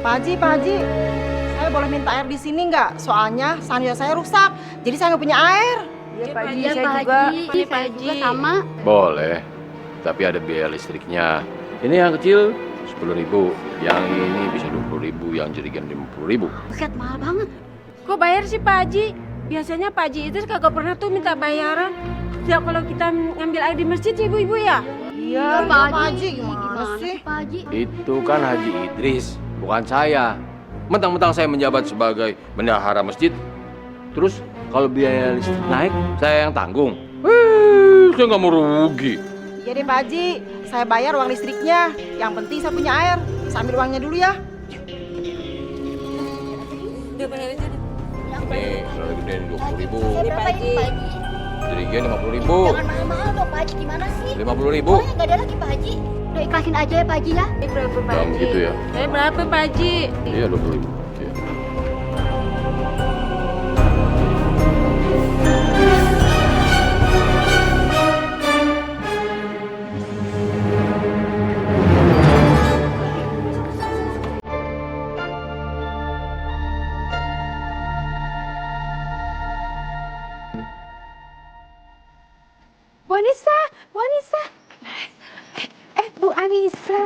Pak Haji, saya boleh minta air di sini nggak? Soalnya sandal saya rusak, jadi saya nggak punya air. Iya Pak Haji, Iya, saya Pak juga. Haji. Saya juga sama. Boleh, tapi ada biaya listriknya. Ini yang kecil 10.000, yang ini bisa 20.000, yang jerigen 50.000. Buset, mahal banget. Kok bayar sih Pak Haji? Biasanya Pak Haji itu kagak pernah tuh minta bayaran. Setiap kalau kita ngambil air di masjid ibu-ibu ya? Iya, Pak Haji, gimana Gimana sih? sih, Pak Haji? Itu kan Haji Idris, bukan saya. Mentang-mentang saya menjabat sebagai bendahara masjid, terus kalau biaya listrik naik, saya yang tanggung. Saya nggak mau rugi. Iya deh Pak Haji, saya bayar uang listriknya. Yang penting saya punya air. Saya ambil uangnya dulu ya. Udah bayar aja deh. Nih, kalau gedein 20.000, Berapa ini, Pak Haji? jerigen 50.000, Jangan mahal-mahal dong, Pak Haji. Gimana sih? 50.000. Pokoknya nggak ada lagi, Pak Haji. Udah ikhlasin aja ya, Pak Haji ya. Berapa Pak Jangan Haji? gitu ya. Berapa Pak Haji? Iya 20.000. Iya. Bu Anissa, Bu Anissa. Bu Anissa.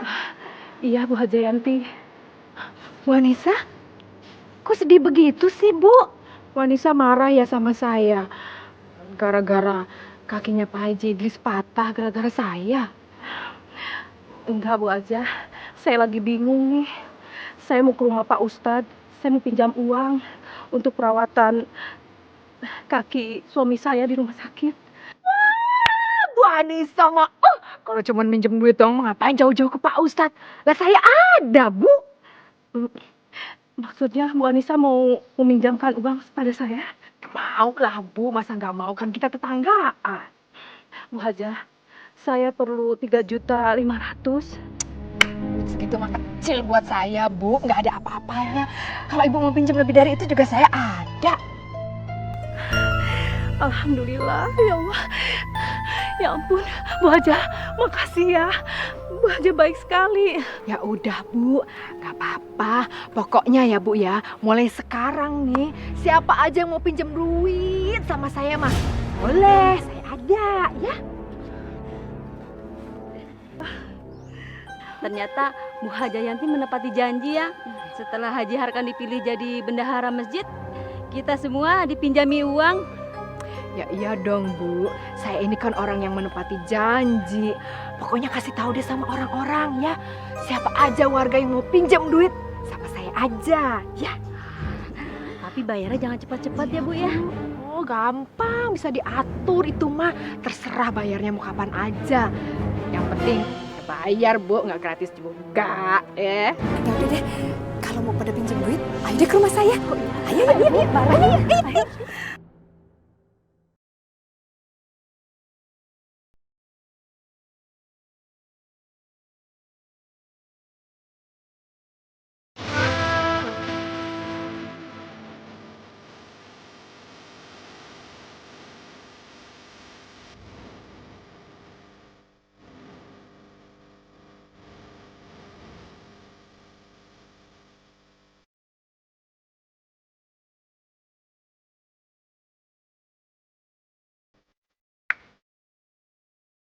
Iya, Bu Hajayanti. Bu Anissa, kok sedih begitu sih, Bu? Bu Anissa marah ya sama saya. Gara-gara kakinya Pak Haji Idris patah gara-gara saya. Enggak, Bu Aja. Saya lagi bingung nih. Saya mau ke rumah Pak Ustadz. Saya mau pinjam uang untuk perawatan kaki suami saya di rumah sakit. Bu Anissa mah, kalau cuma minjem duit dong, ngapain jauh-jauh ke Pak Ustadz? Lah saya ada, Bu. Maksudnya Bu Anissa mau meminjamkan uang pada saya? Mau lah, Bu. Masa nggak mau, kan kita tetanggaan. Bu Haja, saya perlu 3.500.000. Segitu mah kecil buat saya, Bu. Nggak ada apa-apanya. Kalau Ibu mau pinjam lebih dari itu juga saya ada. Alhamdulillah, ya Allah. Ya ampun, Bu Haja, makasih ya. Bu Haja baik sekali. Ya udah, Bu, nggak apa-apa. Pokoknya ya, Bu ya, mulai sekarang nih, siapa aja yang mau pinjam duit sama saya mah, boleh, saya ada, ya. Ternyata Bu Hajayanti menepati janji ya. Setelah Haji Harkan dipilih jadi bendahara masjid, kita semua dipinjami uang. Ya iya dong, Bu. Saya ini kan orang yang menepati janji. Pokoknya kasih tahu deh sama orang-orang ya. Siapa aja warga yang mau pinjam duit, sama saya aja, ya. Tapi bayarnya jangan cepat-cepat ya Bu ya. Oh, gampang, bisa diatur itu mah. Terserah bayarnya mau kapan aja. Yang penting bayar, Bu, nggak gratis juga, ya. Udah deh, kalau mau pada pinjam duit, ayo deh ke rumah saya. Ayo, ayo.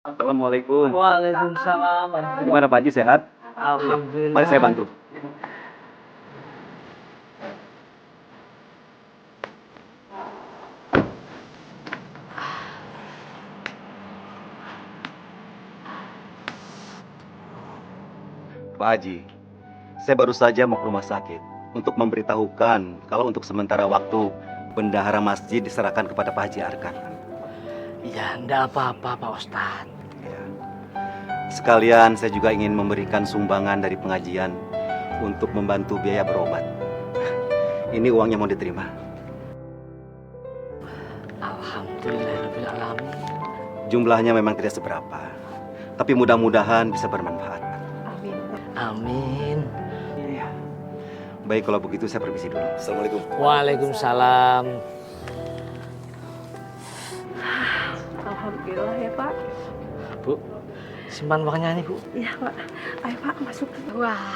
Assalamualaikum. Waalaikumsalam. Gimana Pak Haji, sehat? Alhamdulillah. Mari saya bantu. Pak Haji, saya baru saja mau ke rumah sakit untuk memberitahukan kalau untuk sementara waktu bendahara masjid diserahkan kepada Pak Haji Arkan. Ya, enggak apa-apa Pak Ustadz. Ya. Sekalian saya juga ingin memberikan sumbangan dari pengajian untuk membantu biaya berobat. Ini uangnya mau diterima. Alhamdulillahirrahmanirrahim. Jumlahnya memang tidak seberapa, tapi mudah-mudahan bisa bermanfaat. Amin. Amin. Ya. Baik, kalau begitu saya permisi dulu. Assalamualaikum. Waalaikumsalam. Alhamdulillah ya, Pak. Bu, simpan uangnya nih Bu. Iya, Pak. Ayo, Pak, masuk. Wah,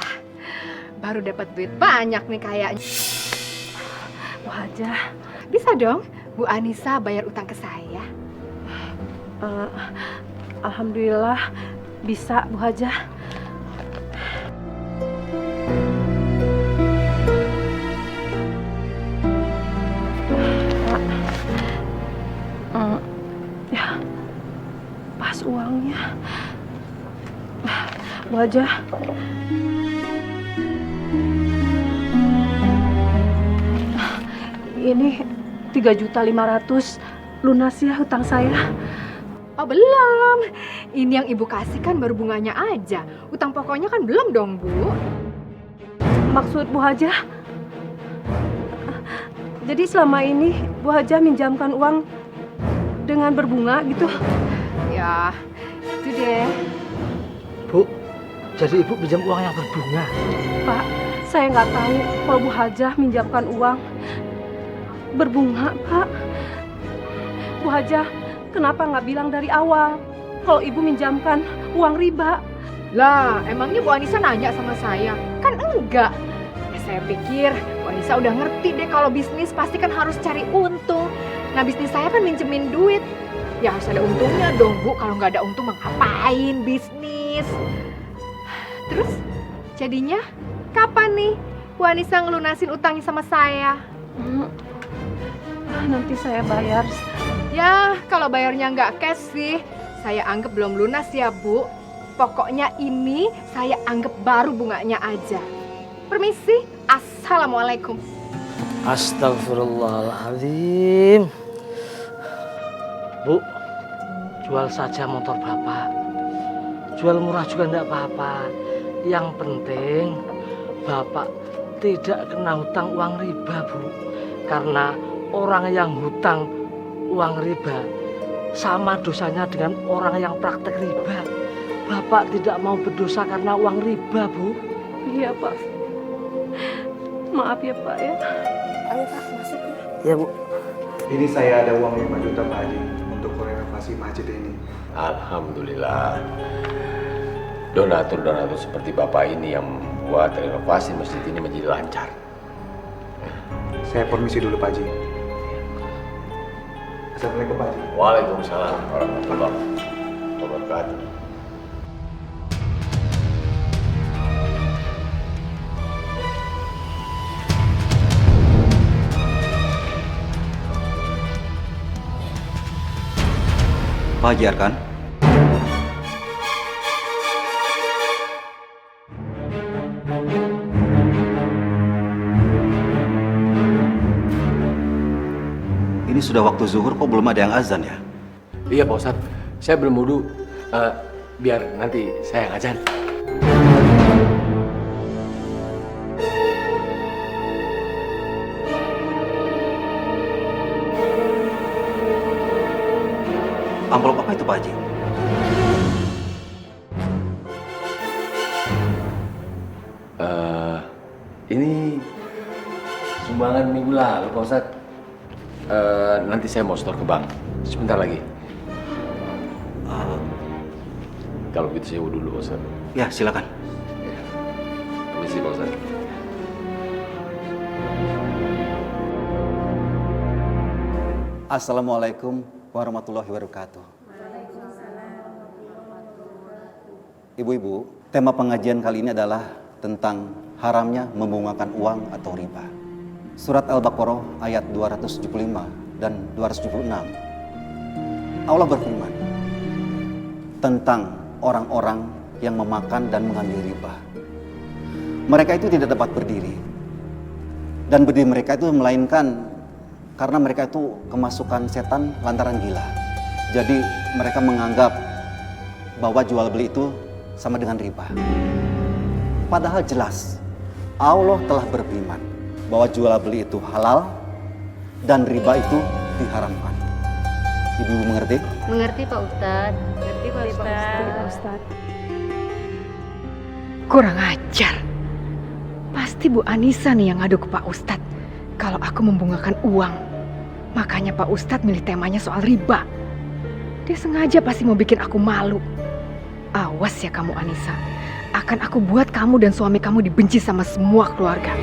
baru dapat duit banyak nih kayaknya. Bu Hajah, Bisa dong Bu Anissa bayar utang ke saya. alhamdulillah bisa Bu Hajah. Ya, pas uangnya. Bu Hajah. Ini 3.500.000 lunas ya hutang saya. Oh belum, ini yang ibu kasih kan baru bunganya aja. Utang pokoknya kan belum dong Bu. Maksud Bu Hajah? Jadi selama ini Bu Hajah minjamkan uang dengan berbunga gitu? Ya, itu deh. Bu, jadi ibu pinjam uang yang berbunga. Pak, saya nggak tahu kalau Bu Hajah minjamkan uang berbunga, Pak. Bu Hajah, kenapa nggak bilang dari awal kalau ibu minjamkan uang riba? Lah, emangnya Bu Anissa nanya sama saya? Kan enggak. Ya, saya pikir Bu Anissa udah ngerti deh kalau bisnis pasti kan harus cari untung. Nah, bisnis saya kan minjemin duit. Ya harus ada untungnya dong Bu. Kalau nggak ada untung mah ngapain bisnis? Terus, jadinya kapan nih Bu Anissa ngelunasin utangnya sama saya? Nanti saya bayar. Ya, kalau bayarnya nggak cash sih, saya anggap belum lunas ya Bu. Pokoknya ini saya anggap baru bunganya aja. Permisi, Assalamualaikum. Astagfirullahaladzim. Bu, jual saja motor Bapak. Jual murah juga enggak apa-apa. Yang penting Bapak tidak kena hutang uang riba, Bu. Karena orang yang hutang uang riba sama dosanya dengan orang yang praktek riba. Bapak tidak mau berdosa karena uang riba, Bu. Iya, Pak. Maaf ya, Pak ya. Ayo Pak, masuk ya. Ya, Bu. Ini saya ada uang 5 juta Pak Haji untuk renovasi masjid ini. Alhamdulillah. Donatur-donatur seperti Bapak ini yang membuat renovasi masjid ini menjadi lancar. Saya permisi dulu Pak Haji. Assalamualaikum Pak Haji. Waalaikumsalam warahmatullahi wabarakatuh. Pak Haji Arkan. Ini sudah waktu zuhur kok belum ada yang azan ya? Iya Pak Ustadz, saya belum wudu. Biar nanti saya yang azan. Amplop apa itu Pak Haji? Ini sumbangan minggu lalu Pak Ustadz. Nanti saya mau store ke bank. Sebentar lagi. Kalau gitu saya wudu dulu Pak Ustadz. Ya silakan. Permisi Pak Ustadz. Assalamualaikum warahmatullahi wabarakatuh. Ibu-ibu, tema pengajian kali ini adalah tentang haramnya membungakan uang atau riba. Surat Al-Baqarah ayat 275 dan 276. Allah berfirman tentang orang-orang yang memakan dan mengambil riba. Mereka itu tidak dapat berdiri. Dan berdiri mereka itu melainkan karena mereka itu kemasukan setan lantaran gila. Jadi mereka menganggap bahwa jual beli itu sama dengan riba. Padahal jelas Allah telah berfirman bahwa jual beli itu halal dan riba itu diharamkan. Ibu-ibu mengerti? Mengerti Pak Ustadz. Ngerti Pak Ustadz. Kurang ajar. Pasti Bu Anissa nih yang ngadu ke Pak Ustadz kalau aku membungakan uang. Makanya Pak Ustadz milih temanya soal riba. Dia sengaja pasti mau bikin aku malu. Awas ya kamu Anissa. akan aku buat kamu dan suami kamu dibenci sama semua keluarga.